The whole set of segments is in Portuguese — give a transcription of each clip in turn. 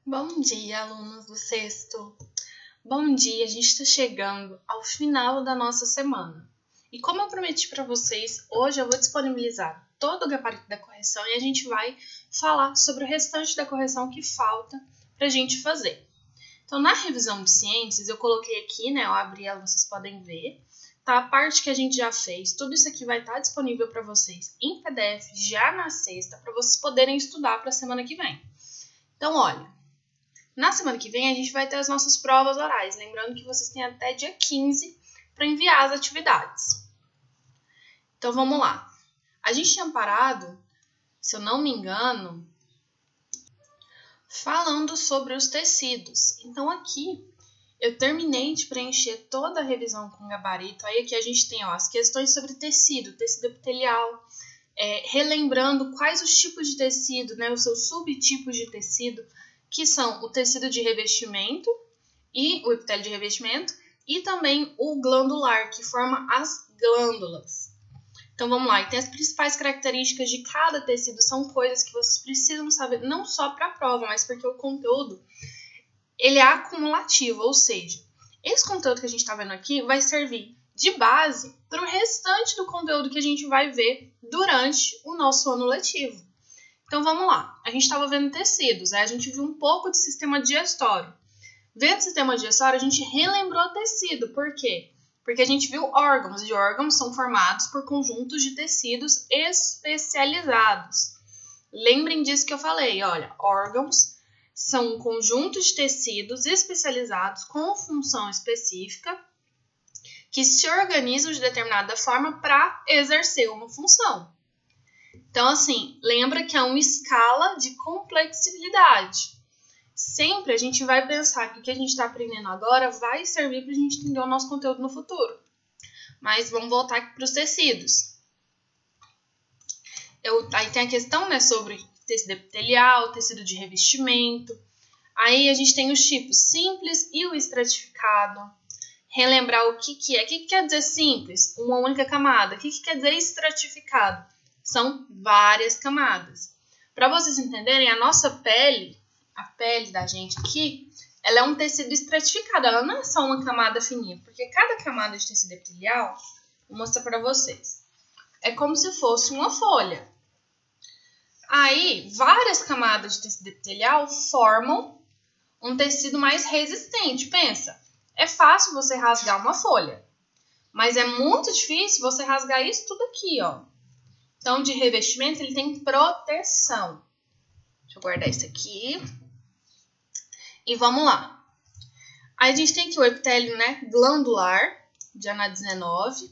Bom dia, alunos do sexto! Bom dia, a gente está chegando ao final da nossa semana. E como eu prometi para vocês, hoje eu vou disponibilizar todo o gabarito da correção e a gente vai falar sobre o restante da correção que falta para a gente fazer. Então, na revisão de ciências, eu coloquei aqui, eu abri ela, vocês podem ver, tá? A parte que a gente já fez, tudo isso aqui vai estar disponível para vocês em PDF já na sexta, para vocês poderem estudar para a semana que vem. Então, olha, na semana que vem a gente vai ter as nossas provas orais, lembrando que vocês têm até dia 15 para enviar as atividades. Então, vamos lá. A gente tinha parado, se eu não me engano, falando sobre os tecidos. Então, aqui eu terminei de preencher toda a revisão com gabarito. Aí aqui a gente tem as questões sobre tecido epitelial, relembrando quais os tipos de tecido, os seus subtipos de tecido, que são o tecido de revestimento e o epitélio de revestimento, e também o glandular, que forma as glândulas. Então, vamos lá. E tem as principais características de cada tecido, são coisas que vocês precisam saber, não só para a prova, mas porque o conteúdo ele é acumulativo, ou seja, esse conteúdo que a gente está vendo aqui vai servir de base para o restante do conteúdo que a gente vai ver durante o nosso ano letivo. Então, vamos lá. A gente estava vendo tecidos, a gente viu um pouco de sistema digestório. Vendo o sistema digestório, a gente relembrou o tecido. Por quê? Porque a gente viu órgãos, e órgãos são formados por conjuntos de tecidos especializados. Lembrem disso que eu falei, olha, órgãos são conjuntos de tecidos especializados com função específica que se organizam de determinada forma para exercer uma função. Então, assim, lembra que é uma escala de complexibilidade. Sempre a gente vai pensar que o que a gente está aprendendo agora vai servir para a gente entender o nosso conteúdo no futuro. Mas vamos voltar aqui para os tecidos. Aí tem a questão, sobre tecido epitelial, tecido de revestimento. Aí a gente tem os tipos simples e o estratificado. Relembrar o que é. O que quer dizer simples? Uma única camada. O que quer dizer estratificado? São várias camadas. Para vocês entenderem, a nossa pele, a pele da gente aqui, ela é um tecido estratificado. Ela não é só uma camada fininha, porque cada camada de tecido epitelial, vou mostrar para vocês, é como se fosse uma folha. Aí, várias camadas de tecido epitelial formam um tecido mais resistente. Pensa, é fácil você rasgar uma folha, mas é muito difícil você rasgar isso tudo aqui, ó. Então, de revestimento, ele tem proteção. Deixa eu guardar isso aqui. E vamos lá. Aí a gente tem aqui o epitélio, glandular, de Ana 19.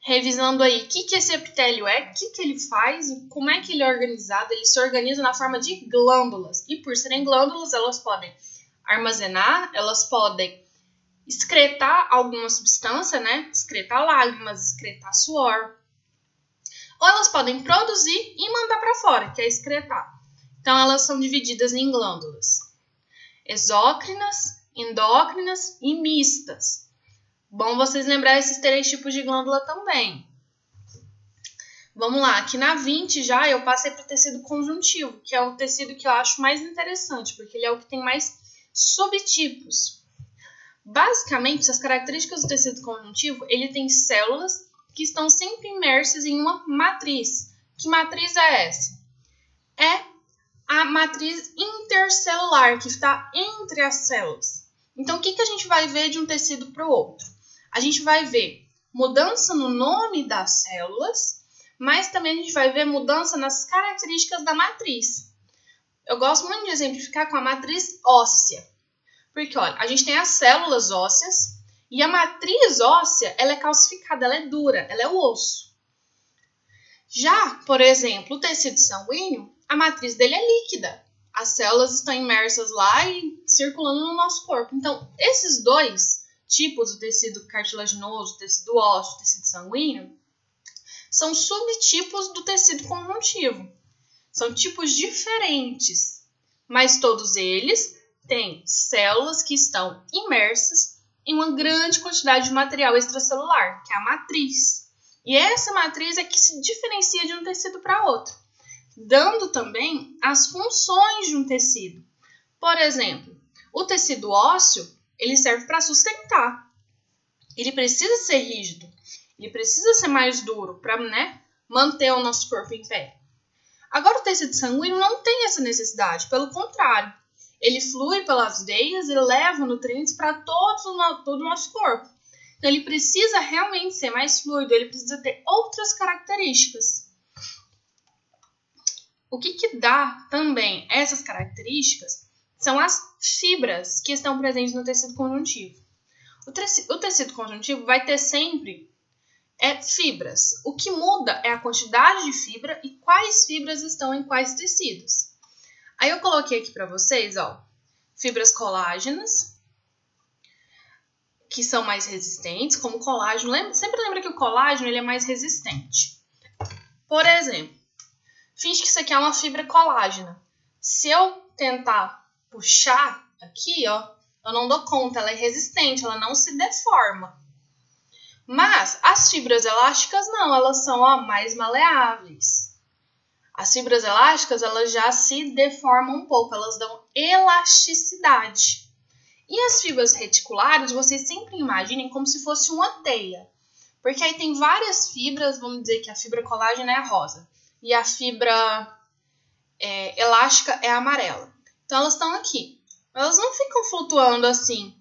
Revisando aí o que esse epitélio é, o que ele faz, como é que ele é organizado. Ele se organiza na forma de glândulas. E por serem glândulas, elas podem armazenar, elas podem excretar alguma substância, excretar lágrimas, excretar suor. Ou elas podem produzir e mandar para fora, que é excretar. Então, elas são divididas em glândulas exócrinas, endócrinas e mistas. Bom vocês lembrar esses 3 tipos de glândula também. Vamos lá, aqui na 20 já eu passei para o tecido conjuntivo, que é o tecido que eu acho mais interessante, porque ele é o que tem mais subtipos. Basicamente, as características do tecido conjuntivo, ele tem células que estão sempre imersas em uma matriz. Que matriz é essa? É a matriz intercelular, que está entre as células. Então, o que a gente vai ver de um tecido para o outro? A gente vai ver mudança no nome das células, mas também a gente vai ver mudança nas características da matriz. Eu gosto muito de exemplificar com a matriz óssea. Porque, olha, a gente tem as células ósseas, e a matriz óssea, ela é calcificada, ela é dura, ela é o osso. Já, por exemplo, o tecido sanguíneo, a matriz dele é líquida. As células estão imersas lá e circulando no nosso corpo. Então, esses 2 tipos, o tecido cartilaginoso, o tecido ósseo, o tecido sanguíneo, são subtipos do tecido conjuntivo. São tipos diferentes, mas todos eles têm células que estão imersas em uma grande quantidade de material extracelular, que é a matriz. E essa matriz é que se diferencia de um tecido para outro, dando também as funções de um tecido. Por exemplo, o tecido ósseo, ele serve para sustentar. Ele precisa ser rígido, ele precisa ser mais duro para, manter o nosso corpo em pé. Agora, o tecido sanguíneo não tem essa necessidade, pelo contrário. Ele flui pelas veias e leva nutrientes para todo o nosso corpo. Então, ele precisa realmente ser mais fluido, ele precisa ter outras características. O que dá também essas características são as fibras que estão presentes no tecido conjuntivo. O tecido conjuntivo vai ter sempre fibras. O que muda é a quantidade de fibra e quais fibras estão em quais tecidos. Aí eu coloquei aqui para vocês, fibras colágenas, que são mais resistentes, como o colágeno. Sempre lembra que o colágeno ele é mais resistente. Por exemplo, finge que isso aqui é uma fibra colágena. Se eu tentar puxar aqui, eu não dou conta, ela é resistente, ela não se deforma. Mas as fibras elásticas não, elas são mais maleáveis. As fibras elásticas, elas já se deformam um pouco, elas dão elasticidade. E as fibras reticulares, vocês sempre imaginem como se fosse uma teia. Porque aí tem várias fibras, vamos dizer que a fibra colágena é a rosa. E a fibra elástica é a amarela. Então, elas estão aqui. Elas não ficam flutuando assim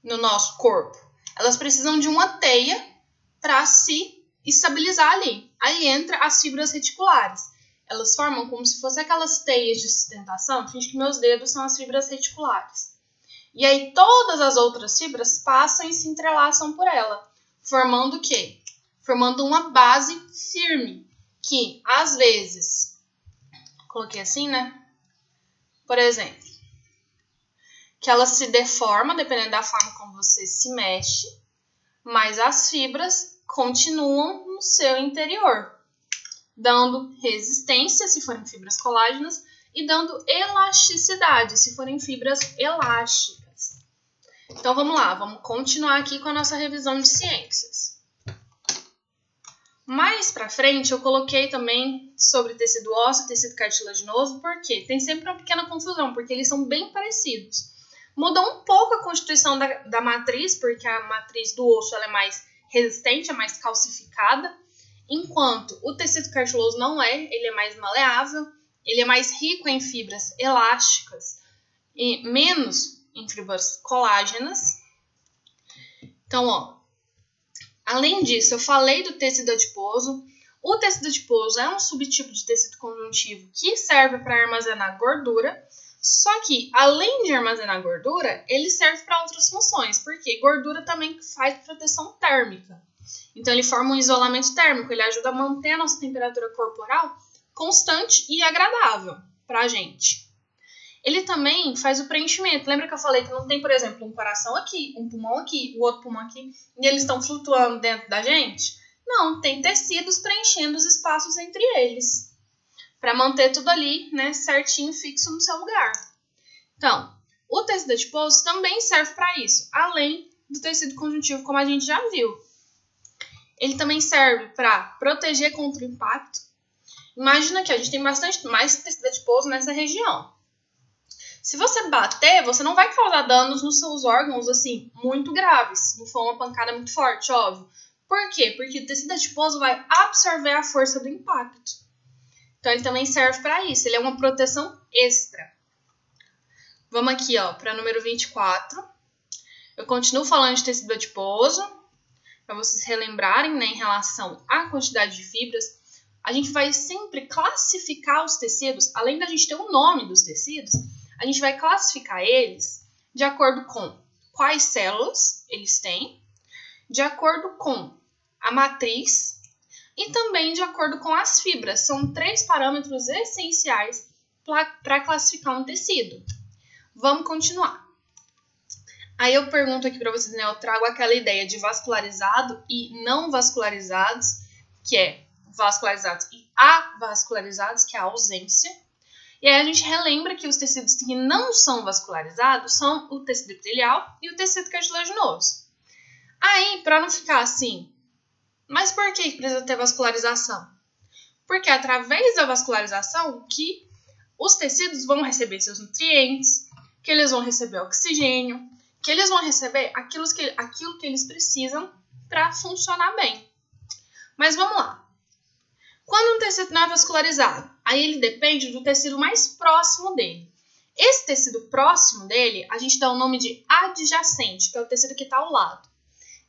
no nosso corpo. Elas precisam de uma teia para se estabilizar ali. Aí entra as fibras reticulares. Elas formam como se fossem aquelas teias de sustentação. Finge que meus dedos são as fibras reticulares. E aí todas as outras fibras passam e se entrelaçam por ela. Formando o quê? Formando uma base firme. Que, às vezes, coloquei assim, Por exemplo, que ela se deforma, dependendo da forma como você se mexe, mas as fibras continuam no seu interior, dando resistência, se forem fibras colágenas, e dando elasticidade, se forem fibras elásticas. Então, vamos lá, vamos continuar aqui com a nossa revisão de ciências. Mais pra frente, eu coloquei também sobre tecido ósseo e tecido cartilaginoso, porque tem sempre uma pequena confusão, porque eles são bem parecidos. Muda um pouco a constituição da matriz, porque a matriz do osso ela é mais resistente, é mais calcificada, enquanto o tecido cartiloso não é, ele é mais maleável, ele é mais rico em fibras elásticas e menos em fibras colágenas. Então, além disso, eu falei do tecido adiposo. O tecido adiposo é um subtipo de tecido conjuntivo que serve para armazenar gordura. Só que, além de armazenar gordura, ele serve para outras funções, porque gordura também faz proteção térmica. Então, ele forma um isolamento térmico, ele ajuda a manter a nossa temperatura corporal constante e agradável para a gente. Ele também faz o preenchimento. Lembra que eu falei que não tem, por exemplo, um coração aqui, um pulmão aqui, o outro pulmão aqui, e eles estão flutuando dentro da gente? Não, tem tecidos preenchendo os espaços entre eles, para manter tudo ali, certinho, fixo no seu lugar. Então, o tecido adiposo também serve para isso, além do tecido conjuntivo, como a gente já viu. Ele também serve para proteger contra o impacto. Imagina que a gente tem bastante mais tecido adiposo nessa região. Se você bater, você não vai causar danos nos seus órgãos, assim, muito graves. Não for uma pancada muito forte, óbvio. Por quê? Porque o tecido adiposo vai absorver a força do impacto. Então, ele também serve para isso. Ele é uma proteção extra. Vamos aqui, para número 24. Eu continuo falando de tecido adiposo, para vocês relembrarem, em relação à quantidade de fibras. A gente vai sempre classificar os tecidos, além da gente ter o nome dos tecidos, a gente vai classificar eles de acordo com quais células eles têm, de acordo com a matriz e também de acordo com as fibras. São 3 parâmetros essenciais para classificar um tecido. Vamos continuar. Aí eu pergunto aqui para vocês, eu trago aquela ideia de vascularizado e não vascularizados, que é vascularizados e avascularizados, que é a ausência. E aí a gente relembra que os tecidos que não são vascularizados são o tecido epitelial e o tecido cartilaginoso. Aí, para não ficar assim, mas por que precisa ter vascularização? Porque é através da vascularização que os tecidos vão receber seus nutrientes, que eles vão receber oxigênio, que eles vão receber aquilo que eles precisam para funcionar bem. Mas vamos lá. Quando um tecido não é vascularizado, aí ele depende do tecido mais próximo dele. Esse tecido próximo dele, a gente dá o nome de adjacente, que é o tecido que está ao lado.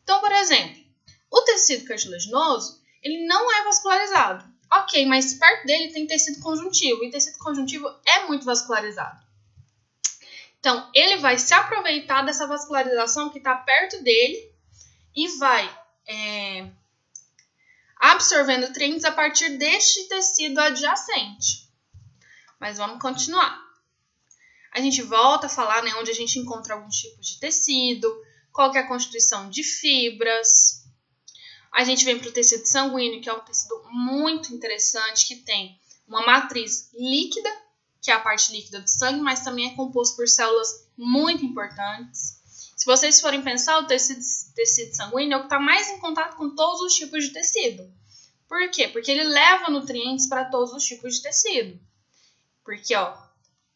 Então, por exemplo, o tecido cartilaginoso, ele não é vascularizado. Ok, mas perto dele tem tecido conjuntivo, e tecido conjuntivo é muito vascularizado. Então, ele vai se aproveitar dessa vascularização que está perto dele e vai absorvendo nutrientes a partir deste tecido adjacente. Mas vamos continuar. A gente volta a falar, né, onde a gente encontra alguns tipos de tecido, qual que é a constituição de fibras. A gente vem para o tecido sanguíneo, que é um tecido muito interessante, que tem uma matriz líquida, que é a parte líquida do sangue, mas também é composto por células muito importantes. Se vocês forem pensar, o tecido sanguíneo é o que está mais em contato com todos os tipos de tecido. Por quê? Porque ele leva nutrientes para todos os tipos de tecido. Porque,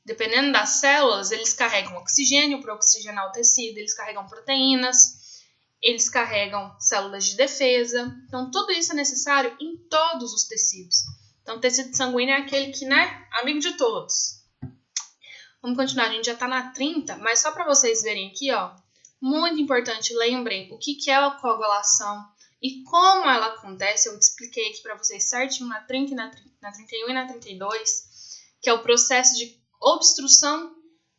dependendo das células, eles carregam oxigênio para oxigenar o tecido, eles carregam proteínas, eles carregam células de defesa. Então, tudo isso é necessário em todos os tecidos. Então, o tecido sanguíneo é aquele que, amigo de todos. Vamos continuar, a gente já está na 30, mas só para vocês verem aqui, muito importante, lembrem o que é a coagulação e como ela acontece. Eu expliquei aqui para vocês certinho na 30, na 31 e na 32, que é o processo de obstrução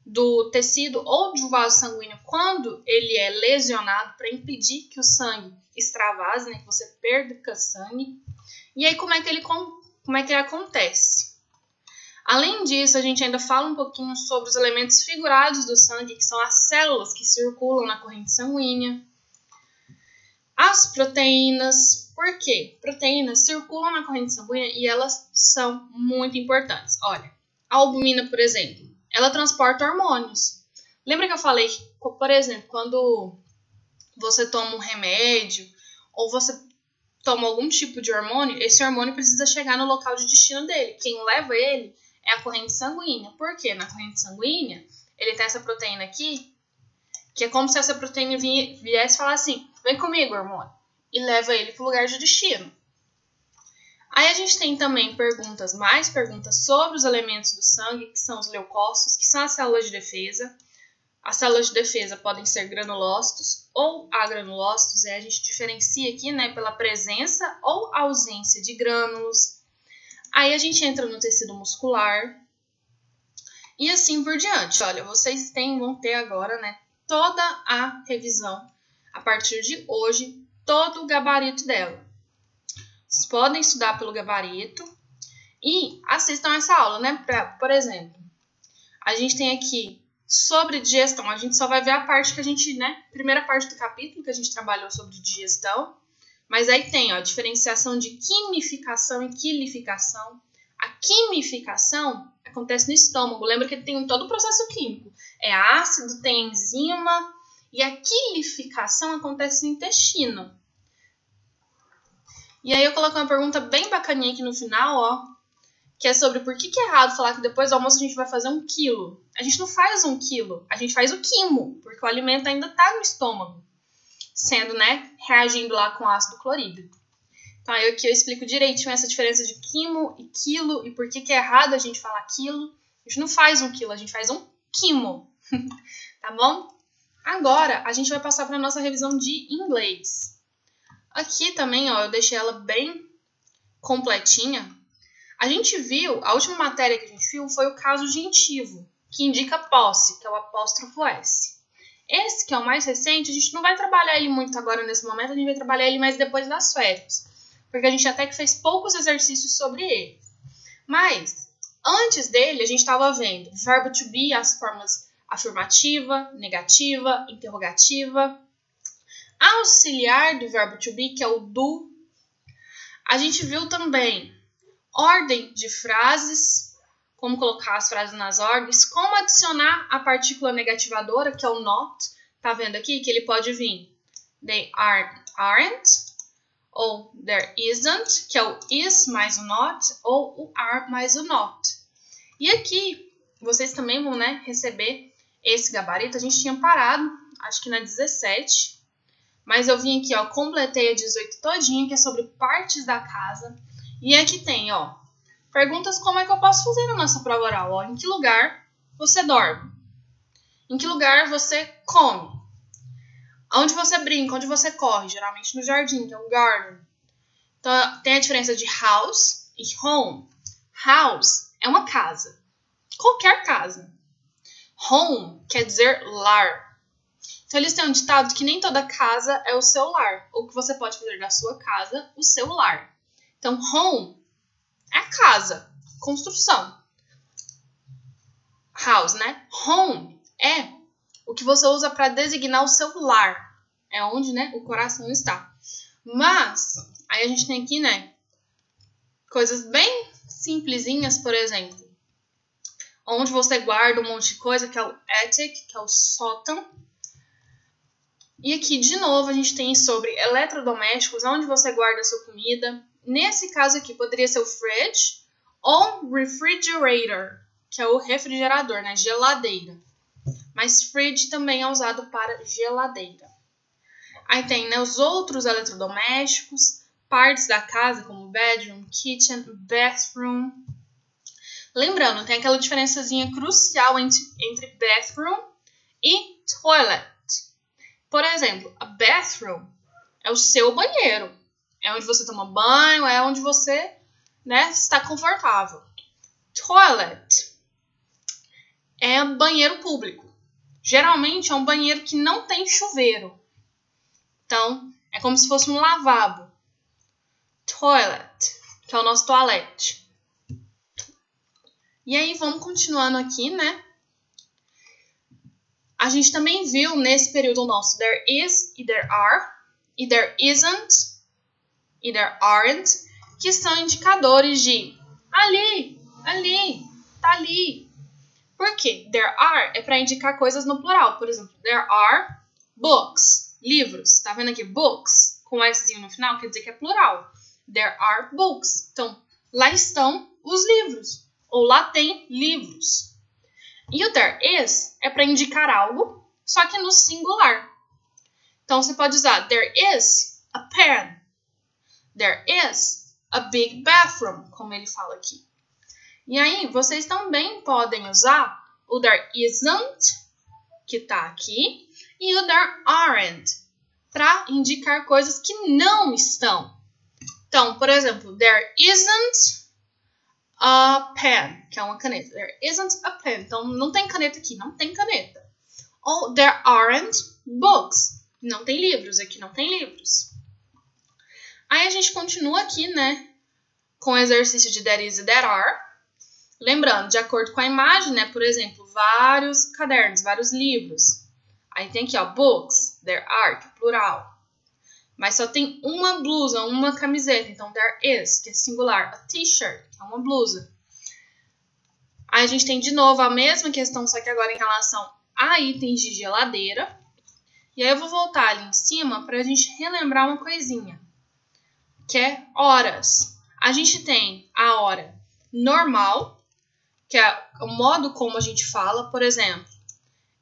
do tecido ou do vaso sanguíneo quando ele é lesionado para impedir que o sangue extravase, que você perca sangue. E aí, como é que ele acontece? Além disso, a gente ainda fala um pouquinho sobre os elementos figurados do sangue, que são as células que circulam na corrente sanguínea. As proteínas. Por quê? Proteínas circulam na corrente sanguínea e elas são muito importantes. Olha, a albumina, por exemplo, ela transporta hormônios. Lembra que eu falei que, por exemplo, quando você toma um remédio ou você toma algum tipo de hormônio, esse hormônio precisa chegar no local de destino dele. Quem leva ele é a corrente sanguínea. Por quê? Na corrente sanguínea, ele tem essa proteína aqui, que é como se essa proteína viesse falar assim, vem comigo, hormônio, e leva ele para o lugar de destino. Aí a gente tem também mais perguntas sobre os elementos do sangue, que são os leucócitos, que são as células de defesa. As células de defesa podem ser granulócitos ou agranulócitos, e a gente diferencia aqui, pela presença ou ausência de grânulos. Aí a gente entra no tecido muscular e assim por diante. Olha, vocês vão ter agora, toda a revisão a partir de hoje, todo o gabarito dela. Vocês podem estudar pelo gabarito e assistam essa aula, por exemplo, a gente tem aqui sobre digestão, a gente só vai ver a parte que a gente, primeira parte do capítulo que a gente trabalhou sobre digestão, mas aí tem, a diferenciação de quimificação e quilificação. A quimificação acontece no estômago, lembra que ele tem todo o processo químico, é ácido, tem enzima, e a quilificação acontece no intestino. E aí eu coloquei uma pergunta bem bacaninha aqui no final, que é sobre por que é errado falar que depois do almoço a gente vai fazer 1 quilo. A gente não faz 1 quilo, a gente faz o quimo, porque o alimento ainda está no estômago, sendo, reagindo lá com ácido clorídrico. Então aí aqui eu explico direitinho essa diferença de quimo e quilo e por que é errado a gente falar quilo. A gente não faz 1 quilo, a gente faz 1 quimo, tá bom? Agora a gente vai passar para a nossa revisão de inglês. Aqui também, eu deixei ela bem completinha. A gente viu, a última matéria que a gente viu foi o caso gentivo, que indica posse, que é o apóstrofo S. Esse, que é o mais recente, a gente não vai trabalhar ele muito agora nesse momento, a gente vai trabalhar ele mais depois das férias, porque a gente até que fez poucos exercícios sobre ele. Mas, antes dele, a gente estava vendo verbo to be, as formas afirmativa, negativa, interrogativa. Auxiliar do verbo to be, que é o do. A gente viu também ordem de frases, como colocar as frases nas ordens, como adicionar a partícula negativadora, que é o not. Tá vendo aqui que ele pode vir they aren't, ou there isn't, que é o is mais o not, ou o are mais o not. E aqui vocês também vão receber esse gabarito, a gente tinha parado, acho que na 17. Mas eu vim aqui, ó, completei a 18 todinha, que é sobre partes da casa. E aqui tem, ó, perguntas como é que eu posso fazer na nossa prova oral, ó. Em que lugar você dorme? Em que lugar você come? Onde você brinca? Onde você corre? Geralmente no jardim, que é um garden. Então, tem a diferença de house e home. House é uma casa. Qualquer casa. Home quer dizer lar. Então, eles têm um ditado que nem toda casa é o seu lar. Ou que você pode fazer da sua casa o seu lar. Então, home é a casa, construção. House, né? Home é o que você usa para designar o seu lar. É onde, né, o coração está. Mas, aí a gente tem aqui, né, coisas bem simplesinhas, por exemplo. Onde você guarda um monte de coisa, que é o attic, que é o sótão. E aqui, de novo, a gente tem sobre eletrodomésticos, onde você guarda a sua comida. Nesse caso aqui, poderia ser o fridge ou refrigerator, que é o refrigerador, né? Geladeira. Mas fridge também é usado para geladeira. Aí tem, né, os outros eletrodomésticos, partes da casa, como bedroom, kitchen, bathroom. Lembrando, tem aquela diferençazinha crucial entre bathroom e toilet. Por exemplo, a bathroom é o seu banheiro. É onde você toma banho, é onde você, né, está confortável. Toilet é banheiro público. Geralmente é um banheiro que não tem chuveiro. Então, é como se fosse um lavabo. Toilet, que é o nosso toalete. E aí, vamos continuando aqui, né? A gente também viu nesse período nosso there is e there are, e there isn't e there aren't, que são indicadores de ali, tá ali. Por quê? There are é para indicar coisas no plural. Por exemplo, there are books, livros. Tá vendo aqui? Books, com S no final, quer dizer que é plural. There are books. Então, lá estão os livros. Ou lá tem livros. E o there is é para indicar algo, só que no singular. Então, você pode usar there is a pen. There is a big bathroom, como ele fala aqui. E aí, vocês também podem usar o there isn't, que tá aqui, e o there aren't, para indicar coisas que não estão. Então, por exemplo, there isn't a pen, que é uma caneta. There isn't a pen. Então, não tem caneta aqui, não tem caneta. Ou there aren't books. Não tem livros, aqui não tem livros. Aí a gente continua aqui, né, com o exercício de there is e there are. Lembrando, de acordo com a imagem, né, por exemplo, vários cadernos, vários livros. Aí tem aqui, ó, books, there are, que é plural. Mas só tem uma blusa, uma camiseta. Então, there is, que é singular. A t-shirt, que é uma blusa. Aí a gente tem de novo a mesma questão, só que agora em relação a itens de geladeira. E aí eu vou voltar ali em cima para a gente relembrar uma coisinha. Que é horas. A gente tem a hora normal, que é o modo como a gente fala. Por exemplo,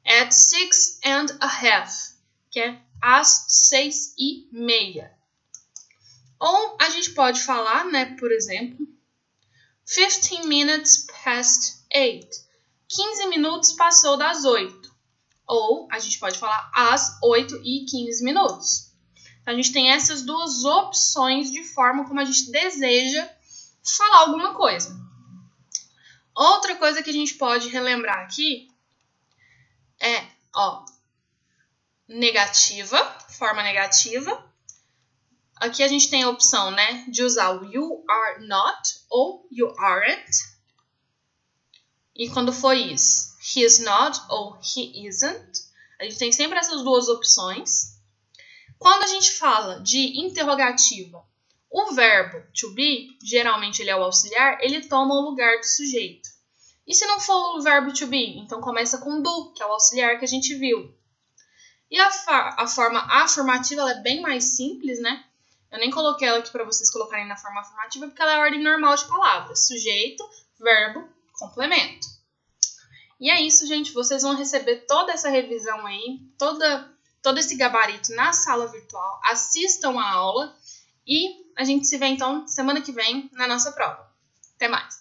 at 6:30, que é às 6:30. Ou a gente pode falar, né, por exemplo, 15 minutes past 8. 15 minutos passou das 8. Ou a gente pode falar às 8:15. A gente tem essas duas opções de forma como a gente deseja falar alguma coisa. Outra coisa que a gente pode relembrar aqui é, ó, negativa, forma negativa. Aqui a gente tem a opção, né, de usar o you are not ou you aren't. E quando for is, he is not ou he isn't. A gente tem sempre essas duas opções. Quando a gente fala de interrogativa, o verbo to be, geralmente ele é o auxiliar, ele toma o lugar do sujeito. E se não for o verbo to be, então começa com do, que é o auxiliar que a gente viu. E a forma afirmativa ela é bem mais simples, né? Eu nem coloquei ela aqui para vocês colocarem na forma afirmativa, porque ela é a ordem normal de palavras. Sujeito, verbo, complemento. E é isso, gente. Vocês vão receber toda essa revisão aí, todo esse gabarito na sala virtual. Assistam a aula e a gente se vê, então, semana que vem na nossa prova. Até mais!